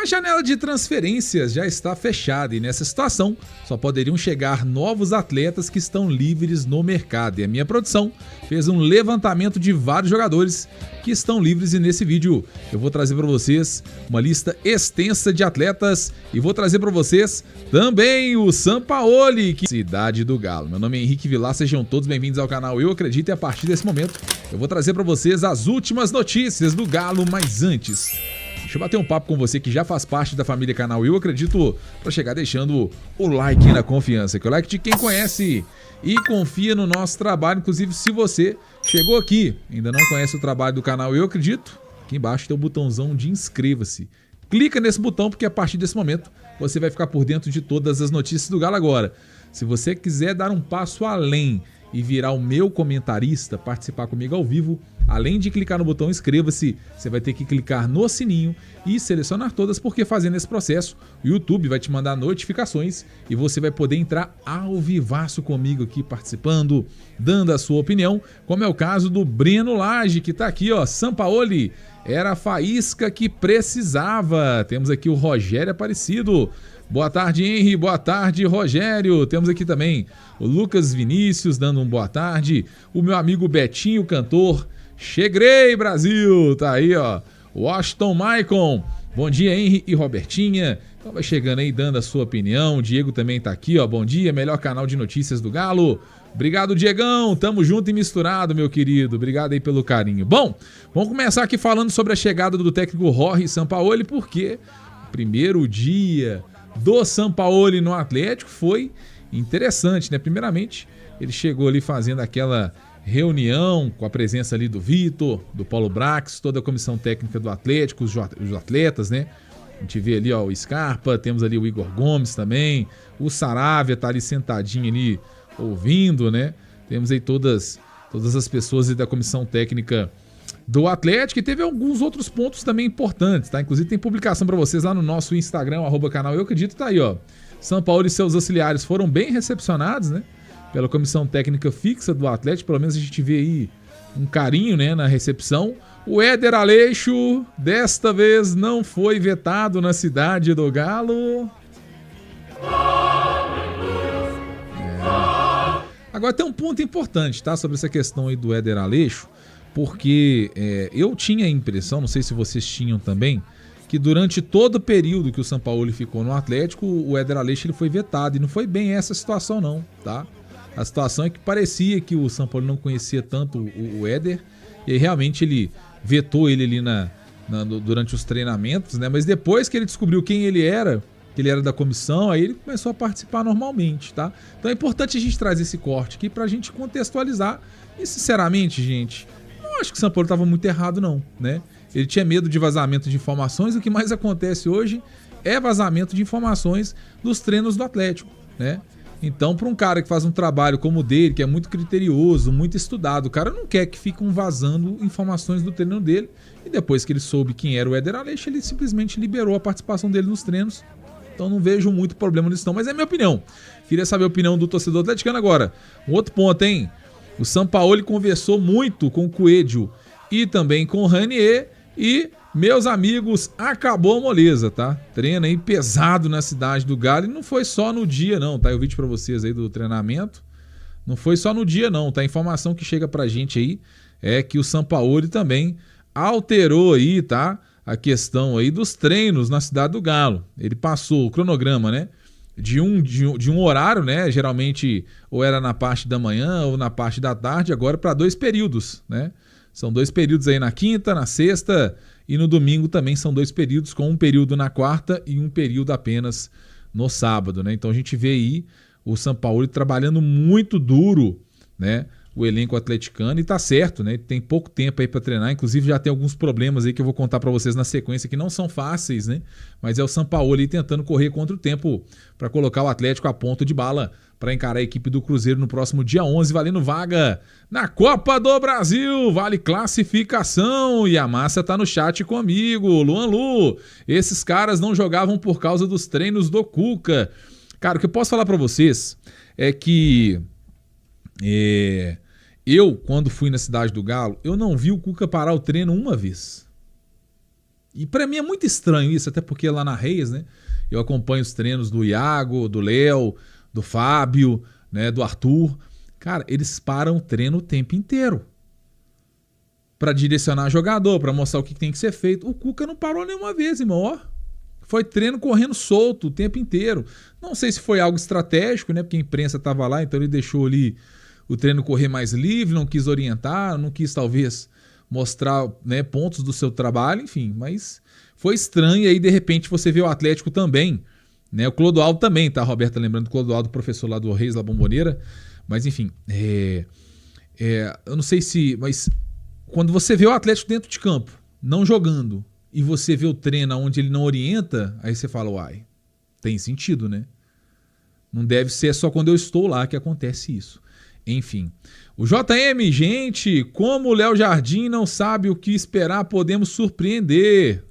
janela de transferências já está fechada e nessa situação só poderiam chegar novos atletas que estão livres no mercado. E a minha produção fez um levantamento de vários jogadores que estão livres e nesse vídeo eu vou trazer para vocês uma lista extensa de atletas e vou trazer para vocês também o Sampaoli, que Cidade do Galo. Meu nome é Henrique Vilar, sejam todos bem-vindos ao canal Eu Acredito e a partir desse momento eu vou trazer para vocês as últimas notícias do Galo, mas antes... deixa eu bater um papo com você que já faz parte da família Canal Eu Acredito, para chegar deixando o like na confiança, que é o like de quem conhece e confia no nosso trabalho. Inclusive, se você chegou aqui e ainda não conhece o trabalho do canal Eu Acredito, aqui embaixo tem o botãozão de inscreva-se. Clica nesse botão porque a partir desse momento você vai ficar por dentro de todas as notícias do Galo. Agora, se você quiser dar um passo além e virar o meu comentarista, participar comigo ao vivo, além de clicar no botão inscreva-se, você vai ter que clicar no sininho e selecionar todas, porque fazendo esse processo, o YouTube vai te mandar notificações e você vai poder entrar ao vivaço comigo aqui participando, dando a sua opinião, como é o caso do Breno Lage, que tá aqui, ó, Sampaoli, era a faísca que precisava. Temos aqui o Rogério Aparecido. Boa tarde, Henry. Boa tarde, Rogério. Temos aqui também o Lucas Vinícius dando um boa tarde. O meu amigo Betinho, cantor. Cheguei, Brasil. Tá aí, ó. Washington Maicon. Bom dia, Henry e Robertinha. Então vai chegando aí, dando a sua opinião. O Diego também tá aqui, ó. Bom dia, melhor canal de notícias do Galo. Obrigado, Diegão. Tamo junto e misturado, meu querido. Obrigado aí pelo carinho. Bom, vamos começar aqui falando sobre a chegada do técnico Jorge Sampaoli, porque o primeiro dia do Sampaoli no Atlético foi interessante, né? Primeiramente, ele chegou ali fazendo aquela reunião com a presença ali do Vitor, do Paulo Brax, toda a comissão técnica do Atlético, os atletas, né? A gente vê ali, ó, o Scarpa, temos ali o Igor Gomes também, o Saravia tá ali sentadinho ali ouvindo, né? Temos aí todas as pessoas da comissão técnica do Atlético, e teve alguns outros pontos também importantes, tá? Inclusive tem publicação para vocês lá no nosso Instagram, @canal Eu Acredito, tá aí, ó. Sampaoli e seus auxiliares foram bem recepcionados, né? Pela comissão técnica fixa do Atlético, pelo menos a gente vê aí um carinho, né, na recepção. O Éder Aleixo, desta vez, não foi vetado na Cidade do Galo. Agora tem um ponto importante, tá? Sobre essa questão aí do Éder Aleixo, porque eu tinha a impressão, não sei se vocês tinham também, que durante todo o período que o Sampaoli ficou no Atlético, o Éder Aleixo ele foi vetado, e não foi bem essa situação não, tá? A situação é que parecia que o Sampaoli não conhecia tanto o Éder, e aí realmente ele vetou ele ali durante os treinamentos, né? Mas depois que ele descobriu quem ele era, que ele era da comissão, aí ele começou a participar normalmente, tá? Então é importante a gente trazer esse corte aqui pra gente contextualizar, e sinceramente, gente, não acho que o Sampaoli estava muito errado não, né? Ele tinha medo de vazamento de informações, o que mais acontece hoje é vazamento de informações dos treinos do Atlético, né? Então, para um cara que faz um trabalho como o dele, que é muito criterioso, muito estudado, o cara não quer que fiquem vazando informações do treino dele, e depois que ele soube quem era o Éder Aleixo, ele simplesmente liberou a participação dele nos treinos. Então não vejo muito problema nisso não, mas é minha opinião. Queria saber a opinião do torcedor atleticano agora. Um outro ponto, hein? O Sampaoli conversou muito com o Coelho e também com o Ranier e, meus amigos, acabou a moleza, tá? Treina aí pesado na Cidade do Galo e não foi só no dia não, tá? Eu vi para vocês aí do treinamento. Não foi só no dia não, tá? A informação que chega pra gente aí é que o Sampaoli também alterou aí, tá? A questão aí dos treinos na Cidade do Galo. Ele passou o cronograma, né? De um horário, né? Geralmente ou era na parte da manhã ou na parte da tarde, agora para 2 períodos, né? São 2 períodos aí na quinta, na sexta e no domingo também são 2 períodos, com um período na quarta e um período apenas no sábado, né? Então a gente vê aí o Sampaoli trabalhando muito duro, né? O elenco atleticano, e tá certo, né? Tem pouco tempo aí para treinar, inclusive já tem alguns problemas aí que eu vou contar para vocês na sequência que não são fáceis, né? Mas é o Sampaoli tentando correr contra o tempo para colocar o Atlético a ponto de bala para encarar a equipe do Cruzeiro no próximo dia 11, valendo vaga na Copa do Brasil, vale classificação, e a massa tá no chat comigo, Luan Lu, esses caras não jogavam por causa dos treinos do Cuca. Cara, o que eu posso falar para vocês é que eu, quando fui na Cidade do Galo, eu não vi o Cuca parar o treino uma vez. E pra mim é muito estranho isso, até porque lá na Reis, né, eu acompanho os treinos do Iago, do Léo, do Fábio, né, do Arthur. Cara, eles param o treino o tempo inteiro pra direcionar jogador, pra mostrar o que tem que ser feito. O Cuca não parou nenhuma vez, irmão, ó. Foi treino correndo solto o tempo inteiro. Não sei se foi algo estratégico, né, porque a imprensa tava lá, então ele deixou ali o treino correr mais livre, não quis orientar, não quis talvez mostrar, né, pontos do seu trabalho, enfim, mas foi estranho. E aí de repente você vê o Atlético também, né, o Clodoaldo também, tá, Roberta, lembrando do Clodoaldo, professor lá do Reis La Bombonera, mas enfim, eu não sei se, mas quando você vê o Atlético dentro de campo, não jogando, e você vê o treino onde ele não orienta, aí você fala, uai, tem sentido, né? Não deve ser só quando eu estou lá que acontece isso. Enfim. O JM, gente, como o Léo Jardim não sabe o que esperar, podemos surpreender.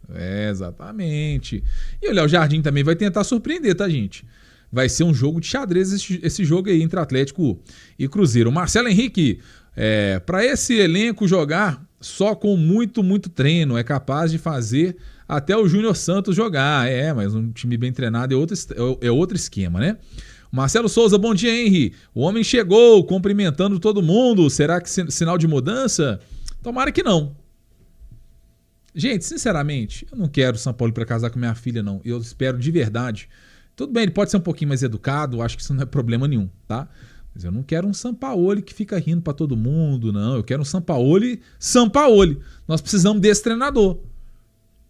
Exatamente. E o Léo Jardim também vai tentar surpreender, tá, gente? Vai ser um jogo de xadrez esse jogo aí entre Atlético e Cruzeiro. Marcelo Henrique, para esse elenco jogar só com muito, muito treino, é capaz de fazer até o Júnior Santos jogar. Mas um time bem treinado é outro esquema, né? Marcelo Souza, bom dia, Henry. O homem chegou cumprimentando todo mundo. Será que sinal de mudança? Tomara que não. Gente, sinceramente, eu não quero o Sampaoli para casar com minha filha, não. Eu espero de verdade. Tudo bem, ele pode ser um pouquinho mais educado, acho que isso não é problema nenhum, tá? Mas eu não quero um Sampaoli que fica rindo para todo mundo, não. Eu quero um Sampaoli. Nós precisamos desse treinador.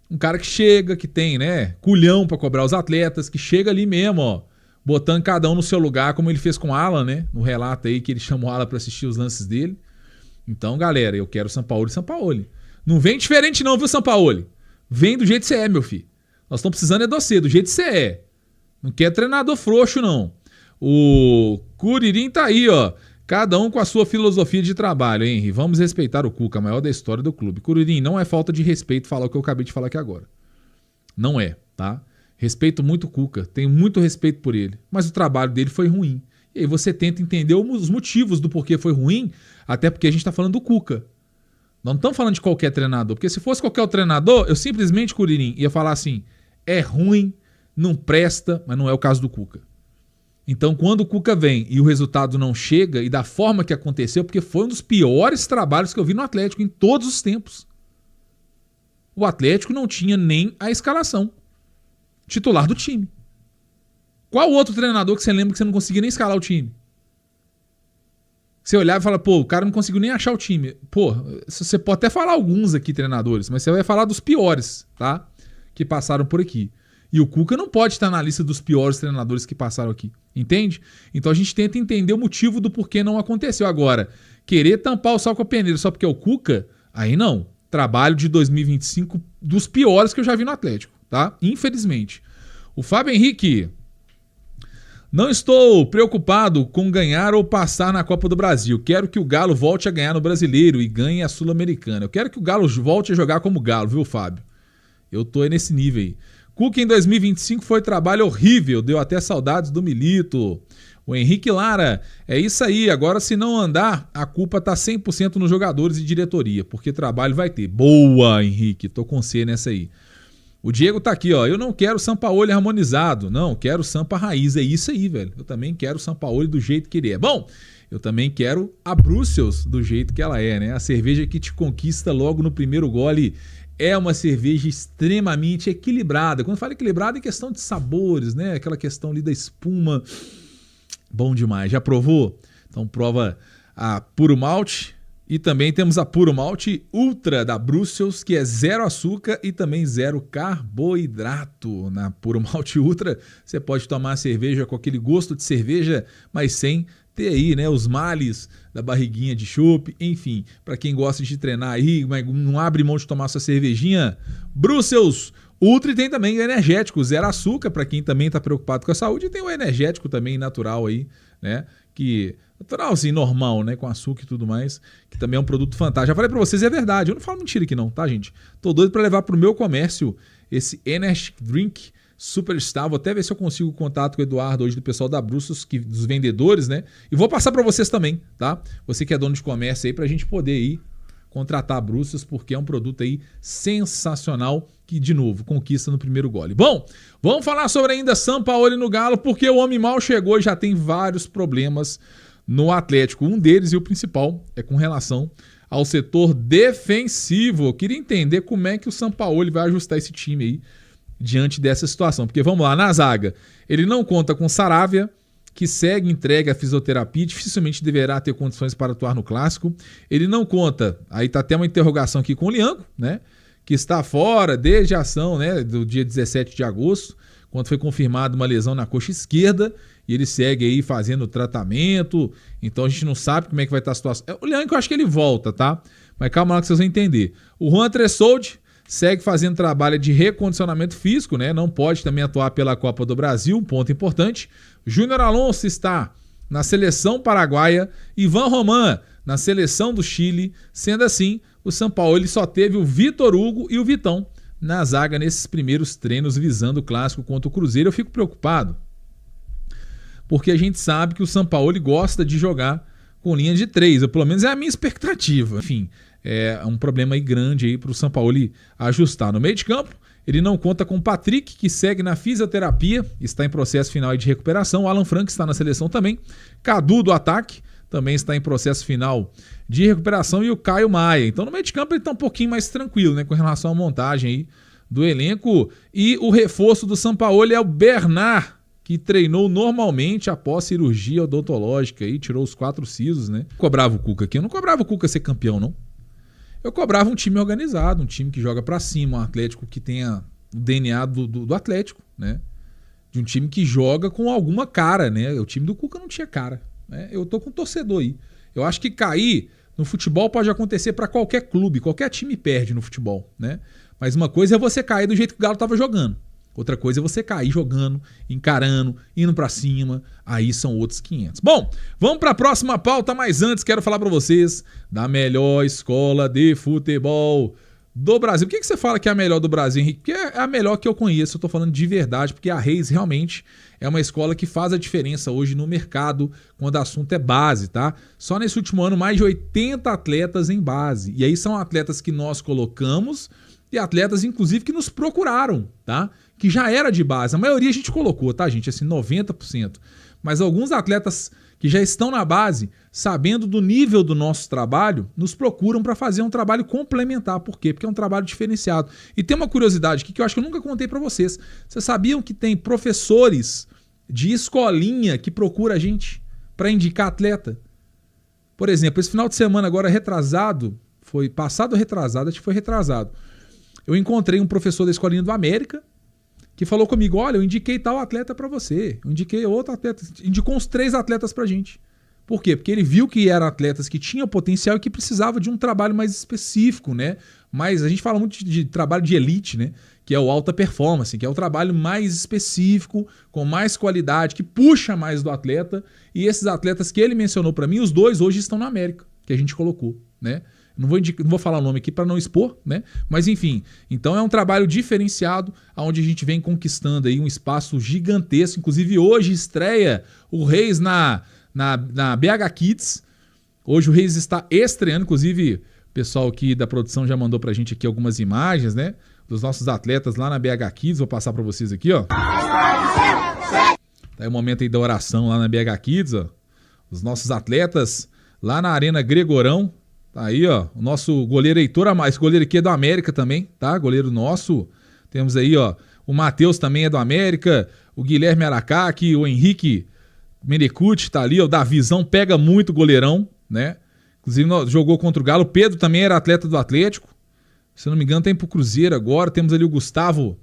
Um cara que chega, que tem, né, culhão para cobrar os atletas, que chega ali mesmo, ó, botando cada um no seu lugar, como ele fez com o Alan, né? No relato aí que ele chamou o Alan para assistir os lances dele. Então, galera, eu quero Sampaoli. Não vem diferente não, viu, Sampaoli? Vem do jeito que você é, meu filho. Nós estamos precisando de você, do jeito que você é. Não quer treinador frouxo, não. O Curirim tá aí, ó. Cada um com a sua filosofia de trabalho, Henry. Vamos respeitar o Cuca, a maior da história do clube. Curirim, não é falta de respeito falar o que eu acabei de falar aqui agora. Não é, tá? Respeito muito o Cuca, tenho muito respeito por ele. Mas o trabalho dele foi ruim. E aí você tenta entender os motivos do porquê foi ruim, até porque a gente tá falando do Cuca. Nós não estamos falando de qualquer treinador. Porque se fosse qualquer outro treinador, eu simplesmente, Curirim, ia falar assim, é ruim, não presta, mas não é o caso do Cuca. Então, quando o Cuca vem e o resultado não chega, e da forma que aconteceu, porque foi um dos piores trabalhos que eu vi no Atlético em todos os tempos. O Atlético não tinha nem a escalação titular do time. Qual outro treinador que você lembra que você não conseguia nem escalar o time? Você olhava e fala, pô, o cara não conseguiu nem achar o time. Pô, você pode até falar alguns aqui, treinadores, mas você vai falar dos piores, tá? Que passaram por aqui. E o Cuca não pode estar na lista dos piores treinadores que passaram aqui. Entende? Então a gente tenta entender o motivo do porquê não aconteceu. Agora, querer tampar o sal com a peneira só porque é o Cuca, aí não. Trabalho de 2025 dos piores que eu já vi no Atlético, tá? Infelizmente. O Fábio Henrique, não estou preocupado com ganhar ou passar na Copa do Brasil. Quero que o Galo volte a ganhar no Brasileiro e ganhe a Sul-Americana. Eu quero que o Galo volte a jogar como Galo, viu, Fábio? Eu tô nesse nível aí. Cuca em 2025 foi trabalho horrível, deu até saudades do Milito. O Henrique Lara, é isso aí, agora se não andar, a culpa tá 100% nos jogadores e diretoria, porque trabalho vai ter. Boa, Henrique, tô com você nessa aí. O Diego tá aqui, ó, eu não quero Sampaoli harmonizado, não, quero Sampa raiz, é isso aí, velho. Eu também quero Sampaoli do jeito que ele é. Bom, eu também quero a Brussels do jeito que ela é, né? A cerveja que te conquista logo no primeiro gole. É uma cerveja extremamente equilibrada. Quando eu falo equilibrada, é questão de sabores, né? Aquela questão ali da espuma. Bom demais. Já provou? Então prova a Puro Malte. E também temos a Puro Malte Ultra da Brussels, que é 0 açúcar e também 0 carboidrato. Na Puro Malte Ultra, você pode tomar a cerveja com aquele gosto de cerveja, mas sem ter aí, né, os males da barriguinha de chopp, enfim, para quem gosta de treinar aí, mas não abre mão de tomar sua cervejinha, Brussels Ultra. E tem também o energético, 0 açúcar, para quem também está preocupado com a saúde, e tem o energético também natural aí, né, que natural assim, normal, né, com açúcar e tudo mais, que também é um produto fantástico. Já falei para vocês, é verdade, eu não falo mentira aqui não, tá, gente? Tô doido para levar pro meu comércio esse Energy Drink Superstar. Vou até ver se eu consigo contato com o Eduardo hoje do pessoal da Brussels, dos vendedores, né? E vou passar para vocês também, tá? Você que é dono de comércio aí, pra gente poder ir contratar a Brussels, porque é um produto aí sensacional que, de novo, conquista no primeiro gole. Bom, vamos falar sobre ainda Sampaoli no Galo, porque o homem mal chegou e já tem vários problemas no Atlético. Um deles, e o principal, é com relação ao setor defensivo. Eu queria entender como é que o Sampaoli vai ajustar esse time aí diante dessa situação. Porque vamos lá, na zaga, ele não conta com Saravia, que segue entregue à fisioterapia, dificilmente deverá ter condições para atuar no Clássico. Ele não conta, aí tá até uma interrogação aqui com o Lianco, né? Que está fora desde a ação, né, do dia 17 de agosto, quando foi confirmada uma lesão na coxa esquerda, e ele segue aí fazendo tratamento, então a gente não sabe como é que vai estar a situação. O Lianco eu acho que ele volta, tá? Mas calma lá que vocês vão entender. O Juan Tressoldi segue fazendo trabalho de recondicionamento físico, né? Não pode também atuar pela Copa do Brasil, um ponto importante. Júnior Alonso está na seleção paraguaia, Ivan Roman na seleção do Chile. Sendo assim, o Sampaoli só teve o Vitor Hugo e o Vitão na zaga nesses primeiros treinos visando o Clássico contra o Cruzeiro. Eu fico preocupado, porque a gente sabe que o Sampaoli gosta de jogar com linha de 3, ou pelo menos é a minha expectativa. Enfim, é um problema aí grande aí para o Sampaoli ajustar. No meio de campo, ele não conta com o Patrick, que segue na fisioterapia, está em processo final de recuperação. O Alan Franco está na seleção também. Cadu do ataque também está em processo final de recuperação. E o Caio Maia. Então no meio de campo ele está um pouquinho mais tranquilo, né, com relação à montagem aí do elenco. E o reforço do Sampaoli é o Bernard, que treinou normalmente após cirurgia odontológica e tirou os 4 sisos, né? Cobrava o Cuca aqui. Eu não cobrava o Cuca ser campeão, não. Eu cobrava um time organizado, um time que joga pra cima, um Atlético que tenha o DNA do Atlético, né? De um time que joga com alguma cara, né? O time do Cuca não tinha cara, né? Eu tô com um torcedor aí. Eu acho que cair no futebol pode acontecer pra qualquer clube, qualquer time perde no futebol, né? Mas uma coisa é você cair do jeito que o Galo tava jogando. Outra coisa é você cair jogando, encarando, indo pra cima. Aí são outros 500. Bom, vamos pra próxima pauta, mas antes quero falar pra vocês da melhor escola de futebol do Brasil. Por que você fala que é a melhor do Brasil, Henrique? Porque é a melhor que eu conheço, eu tô falando de verdade, porque a Reis realmente é uma escola que faz a diferença hoje no mercado quando o assunto é base, tá? Só nesse último ano, mais de 80 atletas em base. E aí são atletas que nós colocamos e atletas, inclusive, que nos procuraram, tá? Que já era de base. A maioria a gente colocou, tá, gente? Assim, 90%. Mas alguns atletas que já estão na base, sabendo do nível do nosso trabalho, nos procuram para fazer um trabalho complementar. Por quê? Porque é um trabalho diferenciado. E tem uma curiosidade aqui que eu acho que eu nunca contei para vocês. Vocês sabiam que tem professores de escolinha que procuram a gente para indicar atleta? Por exemplo, esse final de semana agora retrasado, foi passado ou retrasado? Acho que foi retrasado. Eu encontrei um professor da escolinha do América que falou comigo, olha, eu indiquei tal atleta pra você, eu indiquei outro atleta, indicou uns 3 atletas pra gente. Por quê? Porque ele viu que eram atletas que tinham potencial e que precisavam de um trabalho mais específico, né? Mas a gente fala muito de trabalho de elite, né? Que é o alta performance, que é o trabalho mais específico, com mais qualidade, que puxa mais do atleta. E esses atletas que ele mencionou pra mim, os 2 hoje estão na América, que a gente colocou, né? Não vou falar o nome aqui para não expor, né? Mas enfim, então é um trabalho diferenciado, onde a gente vem conquistando aí um espaço gigantesco. Inclusive hoje estreia o Reis na BH Kids. Hoje o Reis está estreando, inclusive o pessoal aqui da produção já mandou pra gente aqui algumas imagens, né? Dos nossos atletas lá na BH Kids. Vou passar para vocês aqui, ó. Tá aí o momento aí da oração lá na BH Kids, ó. Os nossos atletas lá na Arena Gregorão. Aí, ó, o nosso goleiro Heitor Amaral, esse goleiro aqui é do América também, tá? Goleiro nosso. Temos aí, ó, o Matheus também é do América, o Guilherme Aracaki, o Henrique Menecute tá ali, ó, o Davizão pega muito goleirão, né? Inclusive jogou contra o Galo. O Pedro também era atleta do Atlético. Se não me engano, tá indo pro Cruzeiro agora. Temos ali o Gustavo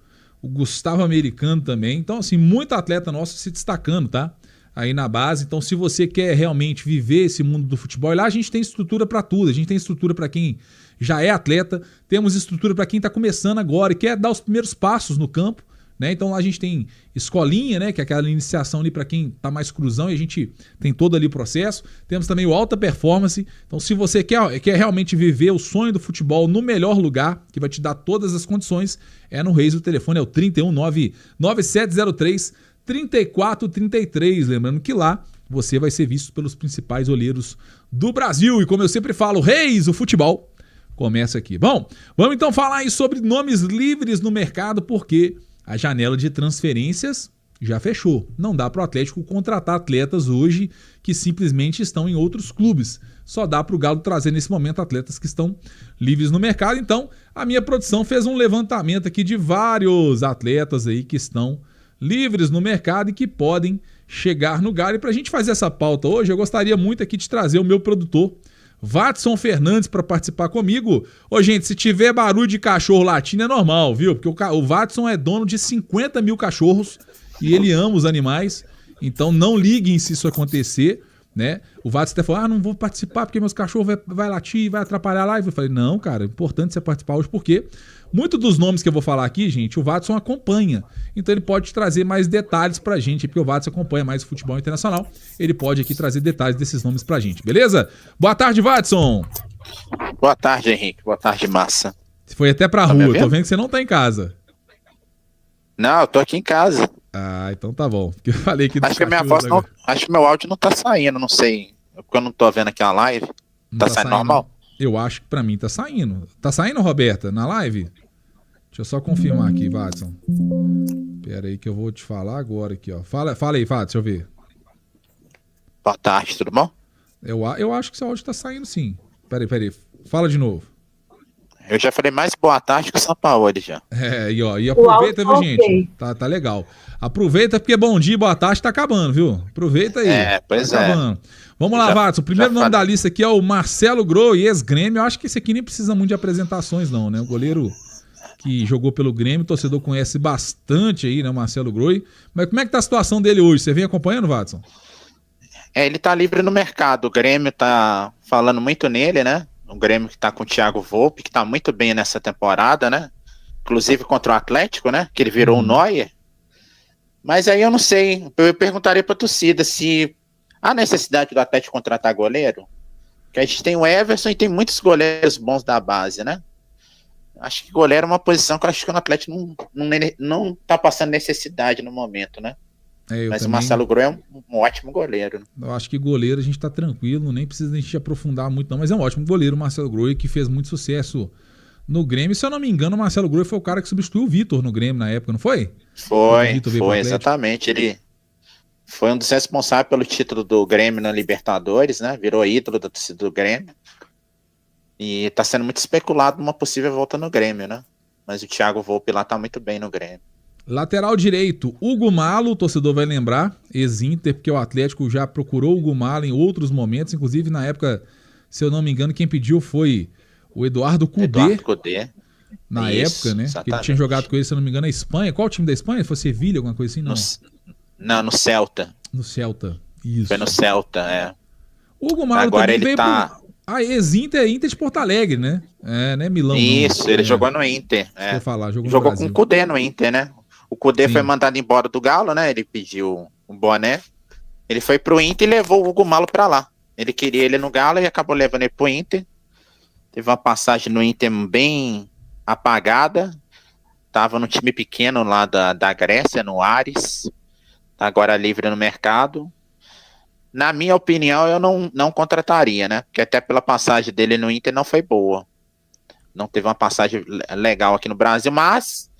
Americano também. Então, assim, muito atleta nosso se destacando, tá? Aí na base. Então, se você quer realmente viver esse mundo do futebol, lá a gente tem estrutura para tudo. A gente tem estrutura para quem já é atleta, temos estrutura para quem está começando agora e quer dar os primeiros passos no campo, né? Então lá a gente tem escolinha, né? Que é aquela iniciação ali para quem está mais cruzão, e a gente tem todo ali o processo. Temos também o alta performance. Então, se você quer realmente viver o sonho do futebol no melhor lugar, que vai te dar todas as condições, é no Reis. O telefone é o 3199703-3433. Lembrando que lá você vai ser visto pelos principais olheiros do Brasil. E como eu sempre falo, Reis, o futebol Começa aqui. Bom, vamos então falar aí sobre nomes livres no mercado, porque a janela de transferências já fechou. Não dá para o Atlético contratar atletas hoje que simplesmente estão em outros clubes. Só dá para o Galo trazer nesse momento atletas que estão livres no mercado. Então, a minha produção fez um levantamento aqui de vários atletas aí que estão livres no mercado e que podem chegar no Galo. E para a gente fazer essa pauta hoje, eu gostaria muito aqui de trazer o meu produtor, Watson Fernandes, para participar comigo. Ô, gente, se tiver barulho de cachorro latindo é normal, viu? Porque o Watson é dono de 50 mil cachorros e ele ama os animais. Então não liguem se isso acontecer, né? O Watson até falou, não vou participar porque meus cachorros vai latir e vai atrapalhar a live. Eu falei, não, cara, é importante você participar hoje porque muitos dos nomes que eu vou falar aqui, gente, o Watson acompanha. Então ele pode trazer mais detalhes pra gente, porque o Watson acompanha mais o futebol internacional. Ele pode aqui trazer detalhes desses nomes pra gente, beleza? Boa tarde, Watson. Boa tarde, Henrique. Boa tarde, Massa. Você foi até pra rua, tô vendo que você não tá em casa. Não, eu tô aqui em casa. Ah, então tá bom. Porque eu falei que acho que a minha voz não, acho que meu áudio não tá saindo, não sei. Porque eu não tô vendo aqui a live. Tá saindo normal? Eu acho que pra mim tá saindo. Tá saindo, Roberta, na live? Deixa eu só confirmar aqui, Watson. Pera aí que eu vou te falar agora aqui, ó. Fala aí, Watson, deixa eu ver. Boa tarde, tudo bom? Eu acho que seu áudio tá saindo sim. Pera aí. Fala de novo. Eu já falei mais boa tarde que o São Paulo já. E aproveita, viu, gente? Tá legal. Aproveita porque bom dia, boa tarde, tá acabando, viu? Aproveita aí. Pois tá acabando. Vamos lá, Watson. O primeiro nome da lista aqui é o Marcelo Groi, ex-Grêmio. Eu acho que esse aqui nem precisa muito de apresentações, não, né? O goleiro que jogou pelo Grêmio, o torcedor conhece bastante aí, né? O Marcelo Groi. Mas como é que tá a situação dele hoje? Você vem acompanhando, Watson? Ele tá livre no mercado. O Grêmio tá falando muito nele, né? O Grêmio que tá com o Thiago Volpi, que tá muito bem nessa temporada, né? Inclusive contra o Atlético, né? Que ele virou um Neuer. Mas aí eu não sei. Eu perguntaria pra torcida se há necessidade do Atlético contratar goleiro. Porque a gente tem o Everson e tem muitos goleiros bons da base, né? Acho que goleiro é uma posição que eu acho que o Atlético não tá passando necessidade no momento, né? Mas também... o Marcelo Groi é um ótimo goleiro. Eu acho que goleiro a gente tá tranquilo, nem precisa a gente aprofundar muito não, mas é um ótimo goleiro o Marcelo Groi, que fez muito sucesso no Grêmio. Se eu não me engano, o Marcelo Groi foi o cara que substituiu o Vitor no Grêmio na época, não foi? Foi, exatamente. Ele foi um dos responsáveis pelo título do Grêmio na Libertadores, né? Virou ídolo da torcida do Grêmio. E tá sendo muito especulado uma possível volta no Grêmio, né? Mas o Thiago Volpi lá tá muito bem no Grêmio. Lateral direito, Hugo Malo, o torcedor vai lembrar, ex-Inter, porque o Atlético já procurou o Hugo Malo em outros momentos, inclusive na época, se eu não me engano, quem pediu foi o Eduardo Cudê. Na época, né? Ele tinha jogado com ele, se eu não me engano, na Espanha. Qual o time da Espanha? Foi Sevilha, alguma coisa assim? Não, no Celta. No Celta, isso. Foi no Celta, é. O Hugo Malo agora também ele veio tá... ex-Inter é Inter de Porto Alegre, né? Não é Milão. Isso, não. ele jogou no Inter. Jogou com o Cudê no Inter, né? O Cudê foi mandado embora do Galo, né? Ele pediu um boné. Ele foi pro Inter e levou o Hugo Malo pra lá. Ele queria ele no Galo e acabou levando ele pro Inter. Teve uma passagem no Inter bem apagada. Tava no time pequeno lá da Grécia, no Ares. Tá agora livre no mercado. Na minha opinião, eu não contrataria, né? Porque até pela passagem dele no Inter não foi boa. Não teve uma passagem legal aqui no Brasil, mas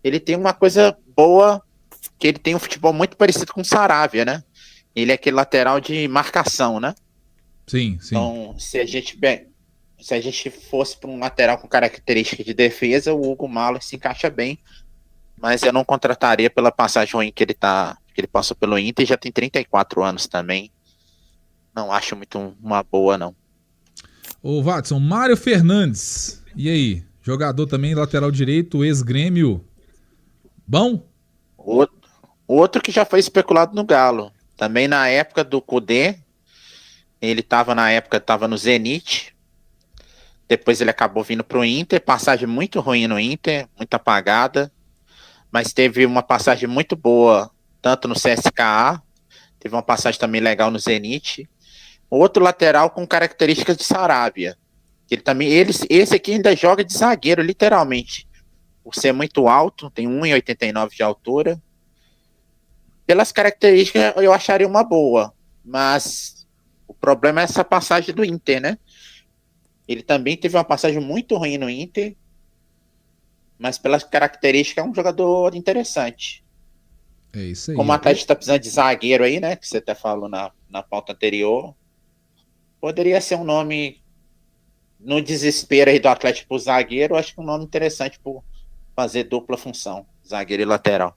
ele tem uma coisa boa, que ele tem um futebol muito parecido com o Saravia, né? Ele é aquele lateral de marcação, né? Sim. Então, se a gente fosse para um lateral com característica de defesa, o Hugo Malo se encaixa bem, mas eu não contrataria pela passagem ruim que ele passou pelo Inter, e já tem 34 anos também. Não acho muito uma boa, não. Ô, Watson, Mário Fernandes, e aí? Jogador também, lateral direito, ex-Grêmio. Bom? Outro que já foi especulado no Galo. Também na época do Cudê. Ele estava no Zenit. Depois ele acabou vindo pro Inter. Passagem muito ruim no Inter, muito apagada. Mas teve uma passagem muito boa, tanto no CSKA. Teve uma passagem também legal no Zenit. Outro lateral com características de Saravia. Esse aqui ainda joga de zagueiro, literalmente. Por ser muito alto, tem 1,89 de altura. Pelas características, eu acharia uma boa. Mas o problema é essa passagem do Inter, né? Ele também teve uma passagem muito ruim no Inter, mas pelas características é um jogador interessante. É isso aí. Como o Atlético está precisando de zagueiro aí, né? Que você até falou na pauta anterior. Poderia ser um nome, no desespero aí do Atlético pro zagueiro, acho que um nome interessante por fazer dupla função, zagueiro e lateral.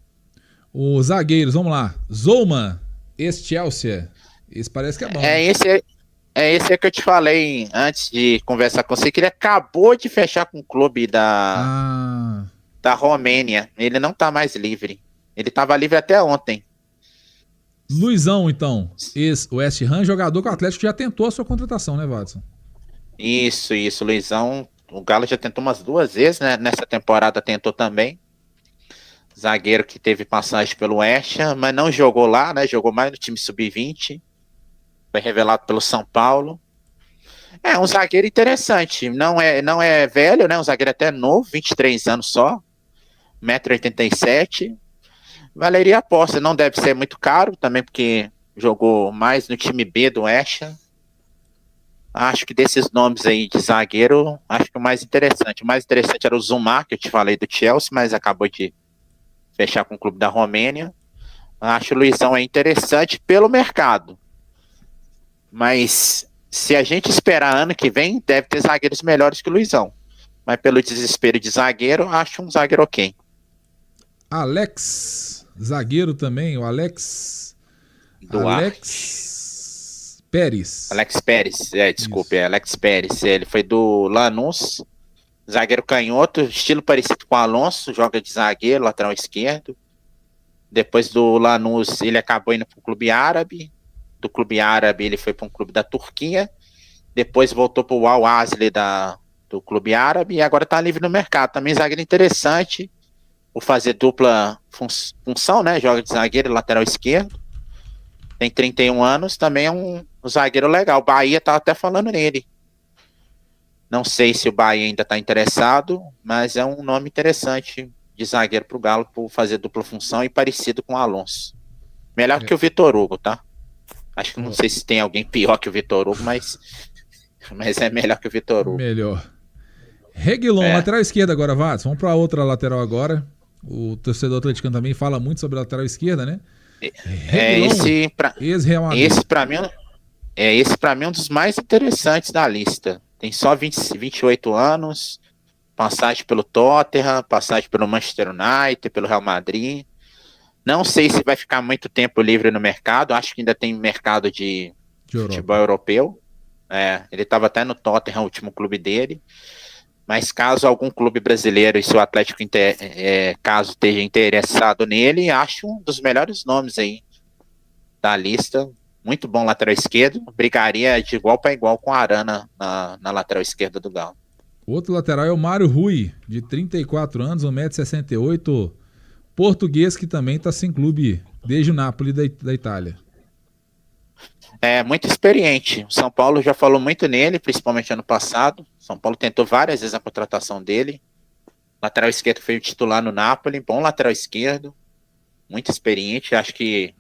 Os zagueiros, vamos lá. Zouma, ex-Chelsea. Esse parece que é bom. Esse que eu te falei antes de conversar com você, que ele acabou de fechar com o clube da Romênia. Ele não tá mais livre. Ele tava livre até ontem. Luizão, então. Ex-West Ham, jogador que o Atlético já tentou a sua contratação, né, Watson? Isso. Luizão, o Galo já tentou umas 2 vezes, né? Nessa temporada tentou também. Zagueiro que teve passagem pelo West Ham, mas não jogou lá, né? Jogou mais no time sub-20. Foi revelado pelo São Paulo. É um zagueiro interessante. Não é velho, né? Um zagueiro até novo, 23 anos só. 1,87 m. Valeria a aposta. Não deve ser muito caro também, porque jogou mais no time B do West Ham. Acho que desses nomes aí de zagueiro, acho que o mais interessante era o Zouma, que eu te falei do Chelsea, mas acabou de fechar com o clube da Romênia. Acho o Luizão interessante pelo mercado. Mas se a gente esperar ano que vem, deve ter zagueiros melhores que o Luizão. Mas pelo desespero de zagueiro, acho um zagueiro ok. Alex, zagueiro também, o Alex Pérez. Alex Pérez, desculpe, Alex Pérez. Ele foi do Lanús, zagueiro canhoto, estilo parecido com o Alonso, joga de zagueiro, lateral esquerdo. Depois do Lanús, ele acabou indo para o clube árabe. Do clube árabe, ele foi para um clube da Turquia. Depois voltou para o Al-Ahly do clube árabe e agora está livre no mercado. Também zagueiro interessante, por fazer dupla função, né? Joga de zagueiro e lateral esquerdo. Tem 31 anos, também é um zagueiro legal. O Bahia tá até falando nele. Não sei se o Bahia ainda está interessado, mas é um nome interessante de zagueiro para o Galo por fazer dupla função e parecido com o Alonso. Melhor que o Vitor Hugo, tá? Acho que não sei se tem alguém pior que o Vitor Hugo, mas é melhor que o Vitor Hugo. Melhor. Reguilon, lateral esquerda agora, Vats. Vamos para outra lateral agora. O torcedor atleticano também fala muito sobre a lateral esquerda, né? Esse para mim é um dos mais interessantes da lista. Tem só 28 anos, passagem pelo Tottenham, passagem pelo Manchester United, pelo Real Madrid. Não sei se vai ficar muito tempo livre no mercado. Acho que ainda tem mercado de futebol europeu. Ele estava até no Tottenham, o último clube dele. Mas caso algum clube brasileiro e se o Atlético caso esteja interessado nele, acho um dos melhores nomes aí da lista. Muito bom lateral esquerdo. Brigaria de igual para igual com a Arana na lateral esquerda do Galo. Outro lateral é o Mário Rui, de 34 anos, 1,68 m. Português que também está sem clube desde o Napoli da Itália. É muito experiente. O São Paulo já falou muito nele, principalmente ano passado. São Paulo tentou várias vezes a contratação dele. Lateral esquerdo foi o titular no Napoli. Bom lateral esquerdo. Muito experiente. Acho que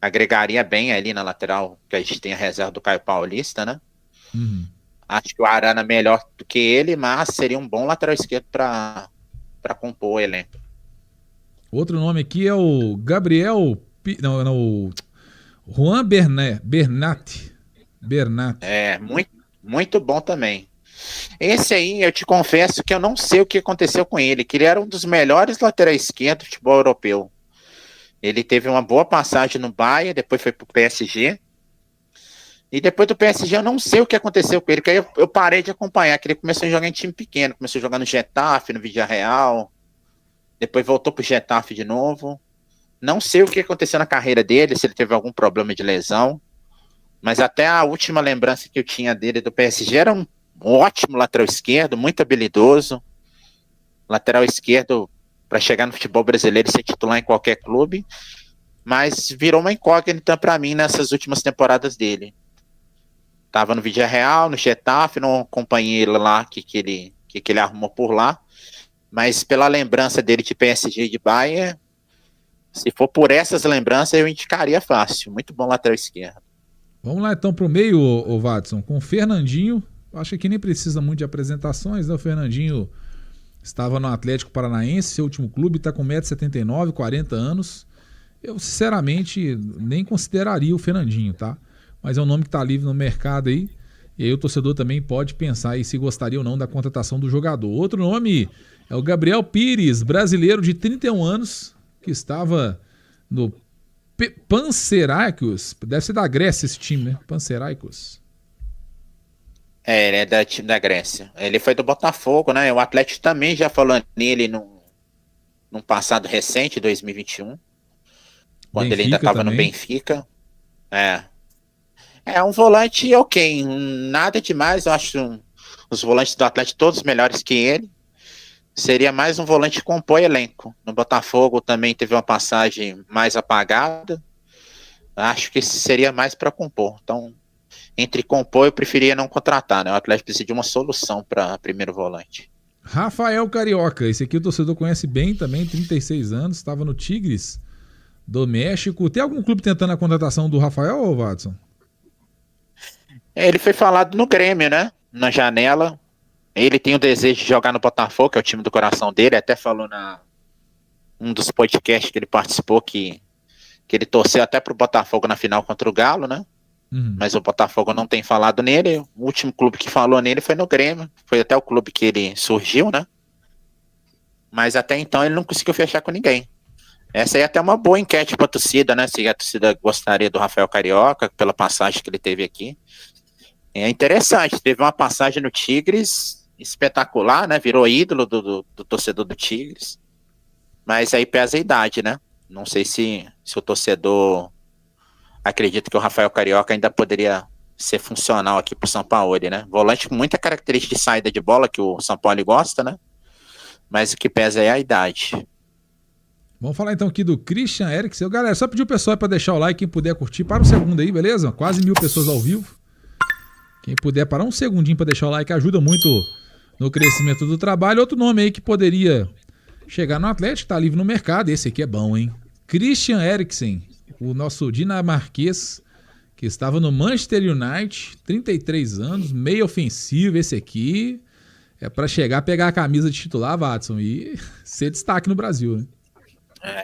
agregaria bem ali na lateral, que a gente tem a reserva do Caio Paulista, né? Acho que o Arana é melhor do que ele, mas seria um bom lateral esquerdo para compor o elenco. Outro nome aqui é o Gabriel... o Juan Bernat. Muito bom também. Esse aí, eu te confesso que eu não sei o que aconteceu com ele, que ele era um dos melhores laterais esquerdos do futebol europeu. Ele teve uma boa passagem no Bayern, depois foi pro PSG. E depois do PSG eu não sei o que aconteceu com ele, porque aí eu parei de acompanhar, que ele começou a jogar em time pequeno, começou a jogar no Getafe, no Villarreal, depois voltou pro Getafe de novo. Não sei o que aconteceu na carreira dele, se ele teve algum problema de lesão, mas até a última lembrança que eu tinha dele do PSG era um ótimo lateral esquerdo, muito habilidoso. Lateral esquerdo para chegar no futebol brasileiro e ser titular em qualquer clube, mas virou uma incógnita para mim nessas últimas temporadas dele. Tava no Villarreal, no Getafe, não acompanhei ele lá, que ele arrumou por lá, mas pela lembrança dele de PSG e de Bayern, se for por essas lembranças, eu indicaria fácil. Muito bom lateral esquerdo. Vamos lá então pro meio, o Watson, com o Fernandinho, Acho que aqui nem precisa muito de apresentações, né? O Fernandinho estava no Atlético Paranaense, seu último clube, está com 1,79 m, 40 anos. Eu, sinceramente, nem consideraria o Fernandinho, tá? Mas é um nome que está livre no mercado aí. E aí o torcedor também pode pensar aí se gostaria ou não da contratação do jogador. Outro nome é o Gabriel Pires, brasileiro de 31 anos, que estava no Panathinaikos. Deve ser da Grécia esse time, né? Panathinaikos. Ele é da time da Grécia. Ele foi do Botafogo, né? O Atlético também já falou nele num passado recente, 2021. Quando Benfica ele ainda estava no Benfica. É um volante ok, nada demais. Eu acho os volantes do Atlético todos melhores que ele. Seria mais um volante que compõe elenco. No Botafogo também teve uma passagem mais apagada. Acho que seria mais para compor. Então, entre compor, eu preferia não contratar, né? O Atlético precisa de uma solução para primeiro volante. Rafael Carioca, esse aqui o torcedor conhece bem também, 36 anos, estava no Tigres do México. Tem algum clube tentando a contratação do Rafael, ou Watson? Ele foi falado no Grêmio, né? Na janela. Ele tem o desejo de jogar no Botafogo, que é o time do coração dele. Até falou um dos podcasts que ele participou que ele torceu até pro Botafogo na final contra o Galo, né? Mas o Botafogo não tem falado nele. O último clube que falou nele foi no Grêmio. Foi até o clube que ele surgiu, né? Mas até então ele não conseguiu fechar com ninguém. Essa aí é até uma boa enquete para a torcida, né? Se a torcida gostaria do Rafael Carioca, pela passagem que ele teve aqui. É interessante, teve uma passagem no Tigres espetacular, né? Virou ídolo do torcedor do Tigres. Mas aí pesa a idade, né? Não sei se o torcedor acredita que o Rafael Carioca ainda poderia ser funcional aqui pro São Paulo, né? Volante com muita característica de saída de bola, que o São Paulo gosta, né? Mas o que pesa é a idade. Vamos falar então aqui do Christian Eriksen. Galera, só pedir o pessoal para deixar o like, quem puder curtir. Para um segundo aí, beleza? Quase 1.000 pessoas ao vivo. Quem puder parar um segundinho para deixar o like ajuda muito no crescimento do trabalho. Outro nome aí que poderia chegar no Atlético, tá livre no mercado. Esse aqui é bom, hein? Christian Eriksen, o nosso dinamarquês, que estava no Manchester United, 33 anos, meio ofensivo. Esse aqui é para chegar, pegar a camisa de titular, Watson, e ser destaque no Brasil, né?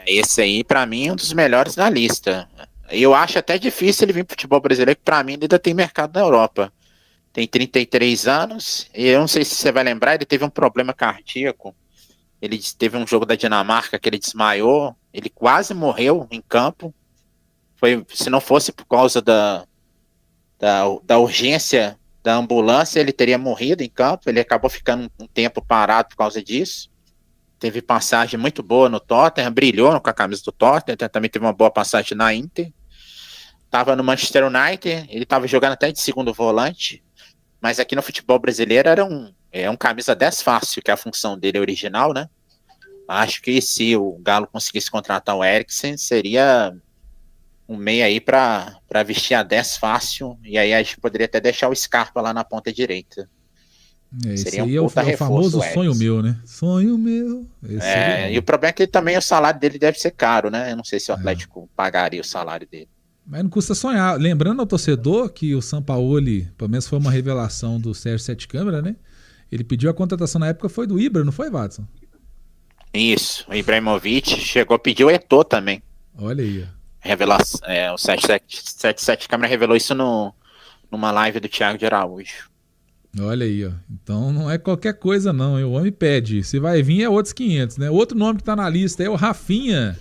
Esse aí, pra mim, é um dos melhores da lista. Eu acho até difícil ele vir pro futebol brasileiro, que pra mim ele ainda tem mercado na Europa. Tem 33 anos, e eu não sei se você vai lembrar, ele teve um problema cardíaco. Ele teve um jogo da Dinamarca que ele desmaiou, ele quase morreu em campo. Se não fosse por causa da urgência da ambulância, ele teria morrido em campo. Ele acabou ficando um tempo parado por causa disso. Teve passagem muito boa no Tottenham, brilhou com a camisa do Tottenham, também teve uma boa passagem na Inter. Estava no Manchester United, ele estava jogando até de segundo volante, mas aqui no futebol brasileiro era um camisa 10 fácil, que é a função dele original, né? Acho que se o Galo conseguisse contratar o Eriksen, seria um meia aí para vestir a 10 fácil, e aí a gente poderia até deixar o Scarpa lá na ponta direita. Esse aí é o famoso sonho meu, né? Sonho meu. E o problema é que também o salário dele deve ser caro, né? Eu não sei se o Atlético pagaria o salário dele. Mas não custa sonhar. Lembrando ao torcedor que o Sampaoli, pelo menos foi uma revelação do Sérgio Sete Câmara, né? Ele pediu a contratação na época, foi do Ibra, não foi, Watson? Isso, o Ibrahimovic chegou a pedir o Eto'o também. Olha aí. Revelação, o Sete Câmara revelou isso numa live do Thiago de Araújo. Olha aí, ó. Então não é qualquer coisa não, o homem pede. Se vai vir é outros 500, né? Outro nome que tá na lista é o Rafinha.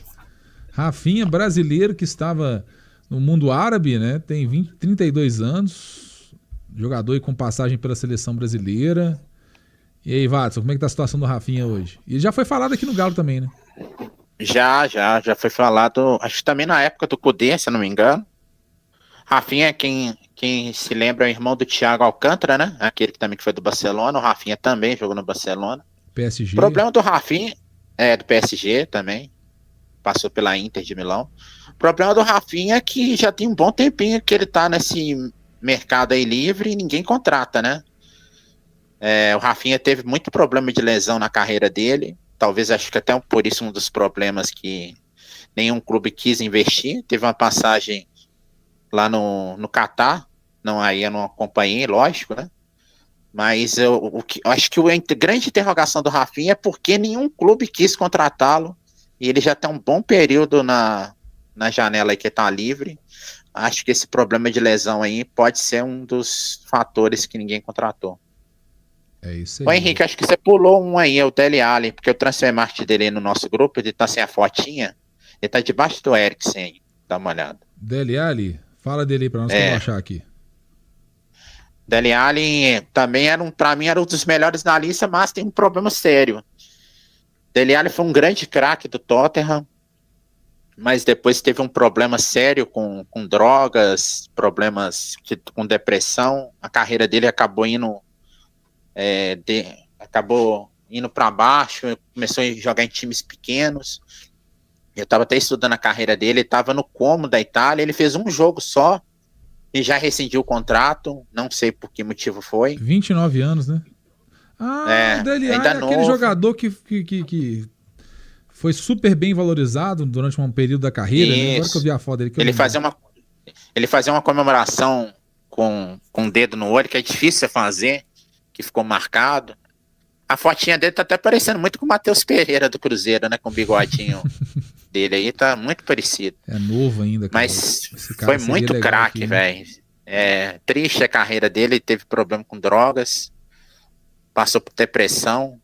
Rafinha, brasileiro que estava no mundo árabe, né? Tem 32 anos, jogador com passagem pela seleção brasileira. E aí, Watson, como é que tá a situação do Rafinha hoje? E já foi falado aqui no Galo também, né? Já foi falado, acho que também na época do Cudê, se eu não me engano. Rafinha, quem se lembra, é o irmão do Thiago Alcântara, né? Aquele que também foi do Barcelona. O Rafinha também jogou no Barcelona. PSG. O problema do Rafinha do PSG também. Passou pela Inter de Milão. O problema do Rafinha é que já tem um bom tempinho que ele tá nesse mercado aí livre e ninguém contrata, né? O Rafinha teve muito problema de lesão na carreira dele. Talvez, acho que até por isso um dos problemas que nenhum clube quis investir. Teve uma passagem lá no Catar, aí eu não acompanhei, lógico, né? Mas eu acho que a grande interrogação do Rafinha é porque nenhum clube quis contratá-lo. E ele já tem um bom período na janela aí que está livre. Acho que esse problema de lesão aí pode ser um dos fatores que ninguém contratou. É isso aí. Ô Henrique, acho que você pulou um aí, é o Dele Alli, porque o transfermarkt dele aí no nosso grupo, ele tá sem a fotinha. Ele tá debaixo do Eriksen aí. Dá uma olhada. Dele Alli? Fala dele aí pra nós que eu vou achar aqui. Dele Alli também pra mim era um dos melhores na lista, mas tem um problema sério. Dele Alli foi um grande craque do Tottenham, mas depois teve um problema sério com drogas, problemas com depressão. A carreira dele acabou indo para baixo, começou a jogar em times pequenos. Eu estava até estudando a carreira dele, ele estava no Como da Itália, ele fez um jogo só e já rescindiu o contrato, não sei por que motivo foi. 29 anos, né? O Dele Alli é aquele jogador que foi super bem valorizado durante um período da carreira, né? Agora que eu vi a foto dele. Ele fazia uma comemoração com o dedo no olho, que é difícil fazer, que ficou marcado. A fotinha dele tá até parecendo muito com o Matheus Pereira do Cruzeiro, né? Com o bigodinho dele aí, tá muito parecido. É novo ainda, cara. Mas foi muito craque, velho. É triste a carreira dele, teve problema com drogas, passou por depressão.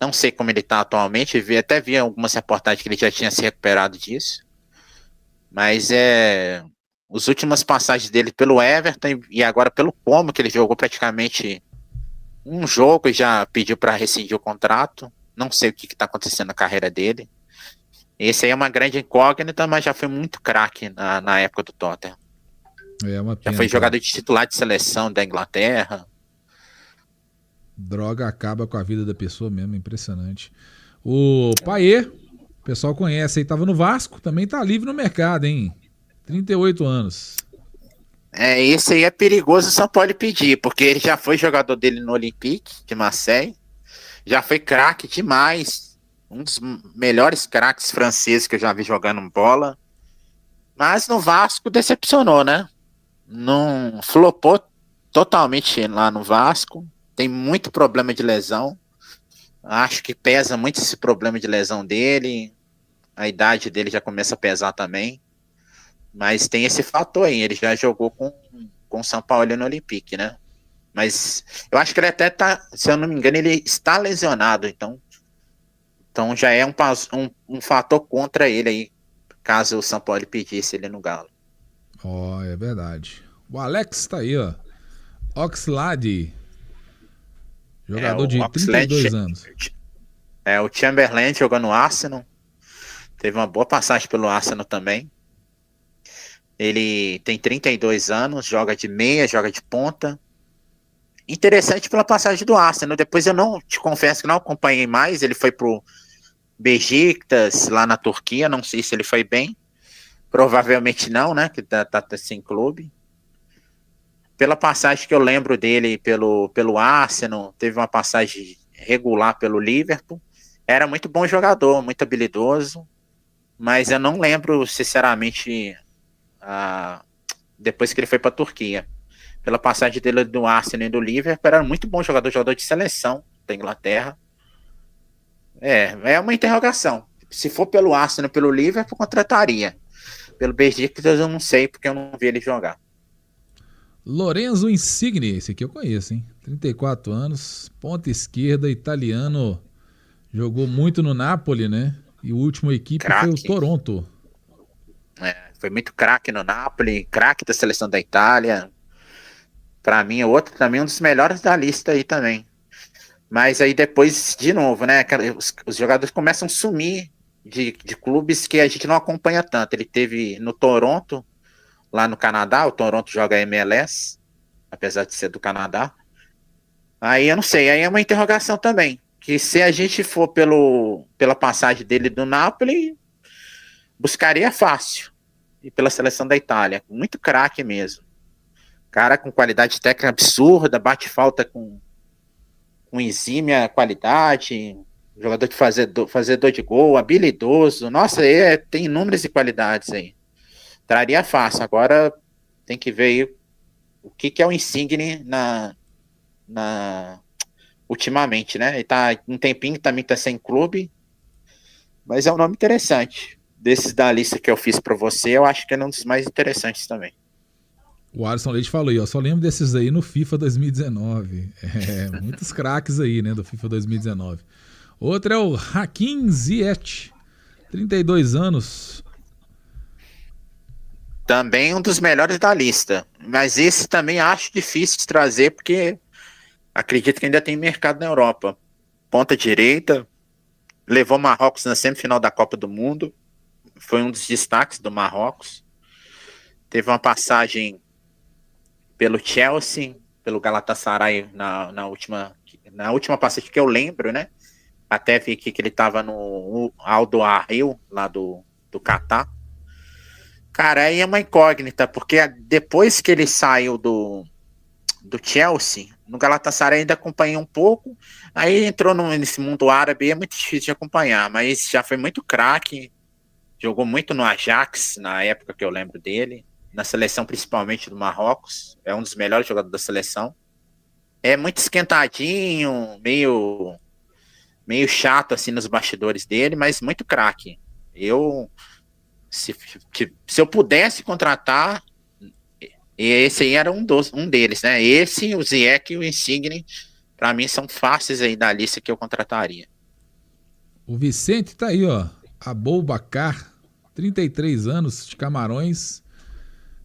Não sei como ele tá atualmente, até vi algumas reportagens que ele já tinha se recuperado disso. Mas as últimas passagens dele pelo Everton e agora pelo Como, que ele jogou praticamente um jogo e já pediu para rescindir o contrato. Não sei o que está acontecendo na carreira dele. Esse aí é uma grande incógnita, mas já foi muito craque na época do Tottenham. Já foi jogador de titular de seleção da Inglaterra. Droga acaba com a vida da pessoa mesmo, impressionante. O Payet, o pessoal conhece aí, tava no Vasco, também tá livre no mercado, hein? 38 anos. Esse aí é perigoso o São Paulo pedir, porque ele já foi jogador dele no Olympique de Marseille, já foi craque demais, um dos melhores craques franceses que eu já vi jogando bola, mas no Vasco decepcionou, né? Não flopou totalmente lá no Vasco, tem muito problema de lesão, acho que pesa muito esse problema de lesão dele, a idade dele já começa a pesar também. Mas tem esse fator aí, ele já jogou com o São Paulo no Olympique, né? Mas eu acho que ele até tá, se eu não me engano, ele está lesionado, então já é um fator contra ele aí, caso o São Paulo pedisse ele no Galo. É verdade. O Alex tá aí, ó. Oxlade, jogador de 32 anos. O Chamberlain jogou no Arsenal, teve uma boa passagem pelo Arsenal também. Ele tem 32 anos, joga de meia, joga de ponta. Interessante pela passagem do Arsenal. Depois eu te confesso que não acompanhei mais. Ele foi pro Beşiktaş, lá na Turquia. Não sei se ele foi bem. Provavelmente não, né? Que tá sem clube. Pela passagem que eu lembro dele pelo Arsenal, teve uma passagem regular pelo Liverpool. Era muito bom jogador, muito habilidoso. Mas eu não lembro, sinceramente, depois que ele foi para a Turquia. Pela passagem dele do Arsenal e do Liverpool, era muito bom jogador de seleção da Inglaterra. É uma interrogação. Se for pelo Arsenal e pelo Liverpool, contrataria. Pelo Beşiktaş eu não sei, porque eu não vi ele jogar. Lorenzo Insigne, esse aqui eu conheço, hein? 34 anos, ponta esquerda, italiano, jogou muito no Napoli, né? E o último equipe foi o Toronto. Foi muito craque no Napoli, craque da seleção da Itália. Para mim, outro também um dos melhores da lista aí também. Mas aí depois, de novo, né? Os jogadores começam a sumir de clubes que a gente não acompanha tanto. Ele teve no Toronto, lá no Canadá. O Toronto joga MLS, apesar de ser do Canadá. Aí eu não sei, aí é uma interrogação também. Que se a gente for pela passagem dele do Napoli, buscaria fácil. E pela seleção da Itália, muito craque mesmo. Cara com qualidade técnica absurda, bate falta com exímia qualidade, jogador de fazedor de gol, habilidoso. Nossa, tem inúmeras qualidades aí. Traria fácil. Agora tem que ver aí o que é o Insigne ultimamente, né? Ele tá um tempinho, também tá sem clube, mas é um nome interessante. Desses da lista que eu fiz para você, eu acho que é um dos mais interessantes também. O Alisson Leite falou aí, ó, só lembro desses aí no FIFA 2019. Muitos craques aí, né, do FIFA 2019. Outro é o Hakim Ziyech, 32 anos. Também um dos melhores da lista. Mas esse também acho difícil de trazer, porque acredito que ainda tem mercado na Europa. Ponta direita, levou Marrocos na semifinal da Copa do Mundo. Foi um dos destaques do Marrocos. Teve uma passagem pelo Chelsea, pelo Galatasaray na última passagem que eu lembro, né? Até vi aqui que ele estava no Al Ahly, lá do Catar. Cara, aí é uma incógnita, porque depois que ele saiu do Chelsea, no Galatasaray ainda acompanhei um pouco, aí entrou nesse mundo árabe, é muito difícil de acompanhar, mas já foi muito craque, jogou muito no Ajax, na época que eu lembro dele, na seleção principalmente do Marrocos, é um dos melhores jogadores da seleção. É muito esquentadinho, meio chato assim nos bastidores dele, mas muito craque. Se eu pudesse contratar, esse aí era um deles, né? Esse, o Ziyech e o Insigne, para mim são fáceis aí da lista que eu contrataria. O Vicente tá aí, ó. Aboubacar, 33 anos, de Camarões.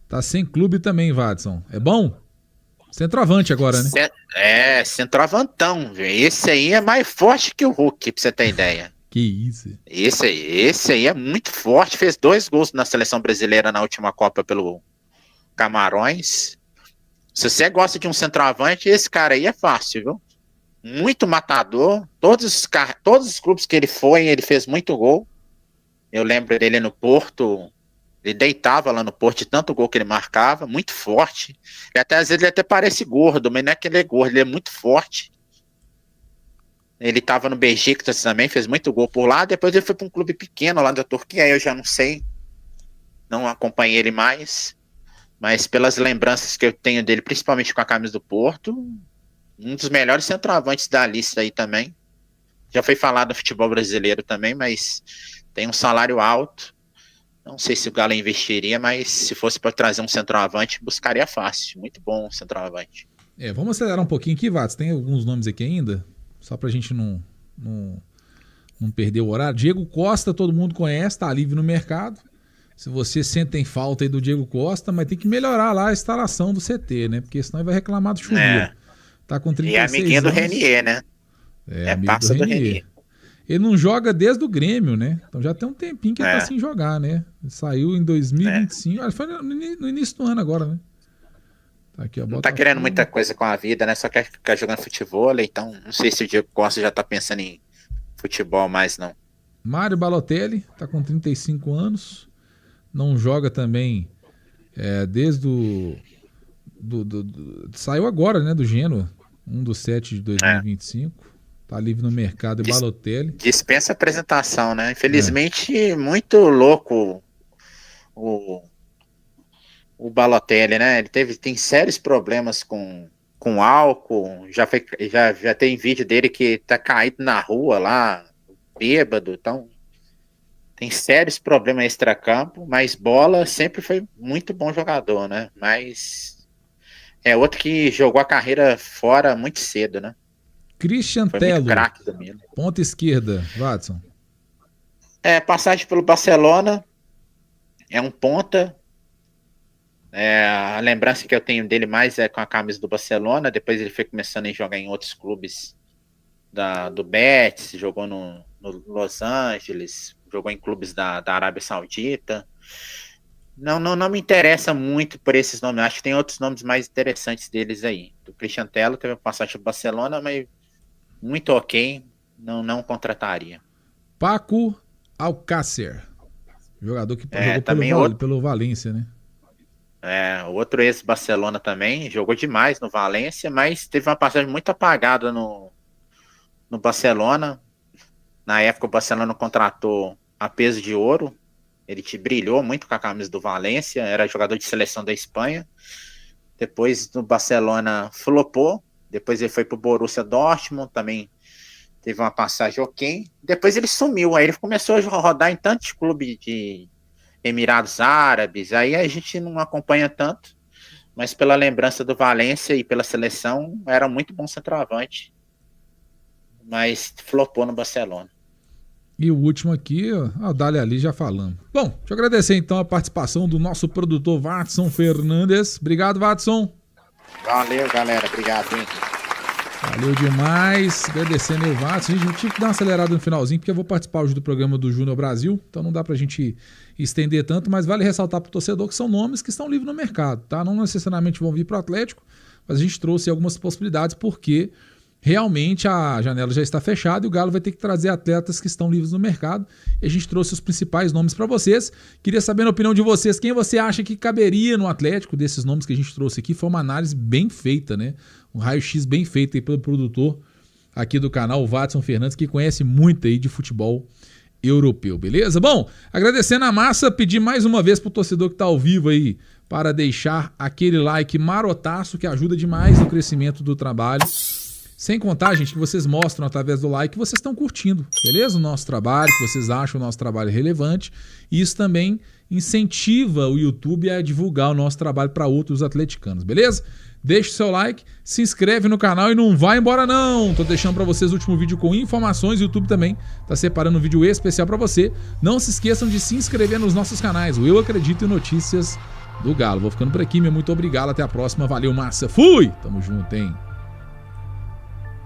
Tá sem clube também, Watson. É bom? Centroavante agora, né? Centroavantão. Esse aí é mais forte que o Hulk, pra você ter ideia. Que isso. Esse aí é muito forte. Fez 2 gols na seleção brasileira na última Copa pelo Camarões. Se você gosta de um centroavante, esse cara aí é fácil, viu? Muito matador. Todos os clubes que ele foi, ele fez muito gol. Eu lembro dele no Porto. Ele deitava lá no Porto de tanto gol que ele marcava. Muito forte. E até às vezes ele até parece gordo, mas não é que ele é gordo, ele é muito forte. Ele estava no Beşiktaş também, fez muito gol por lá. Depois ele foi para um clube pequeno lá da Turquia, aí eu já não sei. Não acompanhei ele mais. Mas pelas lembranças que eu tenho dele, principalmente com a camisa do Porto, um dos melhores centroavantes da lista aí também. Já foi falado no futebol brasileiro também, mas tem um salário alto. Não sei se o Galo investiria, mas se fosse para trazer um centroavante, buscaria fácil. Muito bom um centroavante. Vamos acelerar um pouquinho aqui, Vatos. Tem alguns nomes aqui ainda, só pra gente não perder o horário. Diego Costa, todo mundo conhece, tá livre no mercado. Se você sentem falta aí do Diego Costa, mas tem que melhorar lá a instalação do CT, né? Porque senão ele vai reclamar do chuveiro. Tá com 36 anos. E é amiguinho do Renier, né? É parça do Renier. Ele não joga desde o Grêmio, né? Então já tem um tempinho que ele tá sem jogar, né? Ele saiu em 2025. Foi no início do ano agora, né? Tá aqui, ó, não tá querendo muita coisa com a vida, né? Só quer ficar jogando futebol, então não sei se o Diego Costa já tá pensando em futebol mais, não. Mário Balotelli, tá com 35 anos. Não joga também desde o... Saiu agora, né? Do Genoa. 1/7 de 2025. Tá livre no mercado. Balotelli. Dispensa apresentação, né? Infelizmente, muito louco o Balotelli, né? Ele tem sérios problemas com álcool. Já tem vídeo dele que tá caído na rua lá, bêbado. Então, tem sérios problemas extracampo, mas bola sempre foi muito bom jogador, né? Mas é outro que jogou a carreira fora muito cedo, né? Christian Tello, ponta esquerda, Watson. Passagem pelo Barcelona, é um ponta. A lembrança que eu tenho dele mais é com a camisa do Barcelona. Depois ele foi começando a jogar em outros clubes do Betis, jogou no Los Angeles, jogou em clubes da Arábia Saudita. Não me interessa muito por esses nomes. Acho que tem outros nomes mais interessantes deles aí. Do Christian Tello teve uma passagem pelo Barcelona, mas muito ok, não contrataria. Paco Alcácer, jogador que jogou pelo Valência, né? Outro ex-Barcelona também, jogou demais no Valência, mas teve uma passagem muito apagada no Barcelona. Na época o Barcelona contratou a peso de ouro, ele brilhou muito com a camisa do Valência, era jogador de seleção da Espanha. Depois no Barcelona flopou, Depois ele foi pro Borussia Dortmund, também teve uma passagem ok. Depois ele sumiu, aí ele começou a rodar em tantos clubes de Emirados Árabes, aí a gente não acompanha tanto, mas pela lembrança do Valência e pela seleção, era muito bom centroavante, mas flopou no Barcelona. E o último aqui, a Dália ali já falando. Bom, deixa eu agradecer então a participação do nosso produtor Watson Fernandes. Obrigado, Watson. Valeu, galera. Obrigado, hein? Valeu demais. Agradecendo aí o Watson. A gente tive que dar uma acelerada no finalzinho, porque eu vou participar hoje do programa do Júnior Brasil, então não dá pra gente estender tanto, mas vale ressaltar pro torcedor que são nomes que estão livres no mercado, tá? Não necessariamente vão vir pro Atlético, mas a gente trouxe algumas possibilidades, porque realmente a janela já está fechada e o Galo vai ter que trazer atletas que estão livres no mercado. E a gente trouxe os principais nomes para vocês. Queria saber na opinião de vocês, quem você acha que caberia no Atlético desses nomes que a gente trouxe aqui. Foi uma análise bem feita, né? Um raio-x bem feito aí pelo produtor aqui do canal, o Watson Fernandes, que conhece muito aí de futebol europeu, beleza? Bom, agradecendo a massa, pedir mais uma vez pro torcedor que tá ao vivo aí para deixar aquele like marotaço que ajuda demais no crescimento do trabalho. Sem contar, gente, que vocês mostram através do like que vocês estão curtindo, beleza? O nosso trabalho, que vocês acham o nosso trabalho relevante. E isso também incentiva o YouTube a divulgar o nosso trabalho para outros atleticanos, beleza? Deixe o seu like, se inscreve no canal e não vai embora não. Tô deixando para vocês o último vídeo com informações. O YouTube também tá separando um vídeo especial para você. Não se esqueçam de se inscrever nos nossos canais. O Eu Acredito em Notícias do Galo. Vou ficando por aqui, meu muito obrigado. Até a próxima. Valeu, massa. Fui! Tamo junto, hein?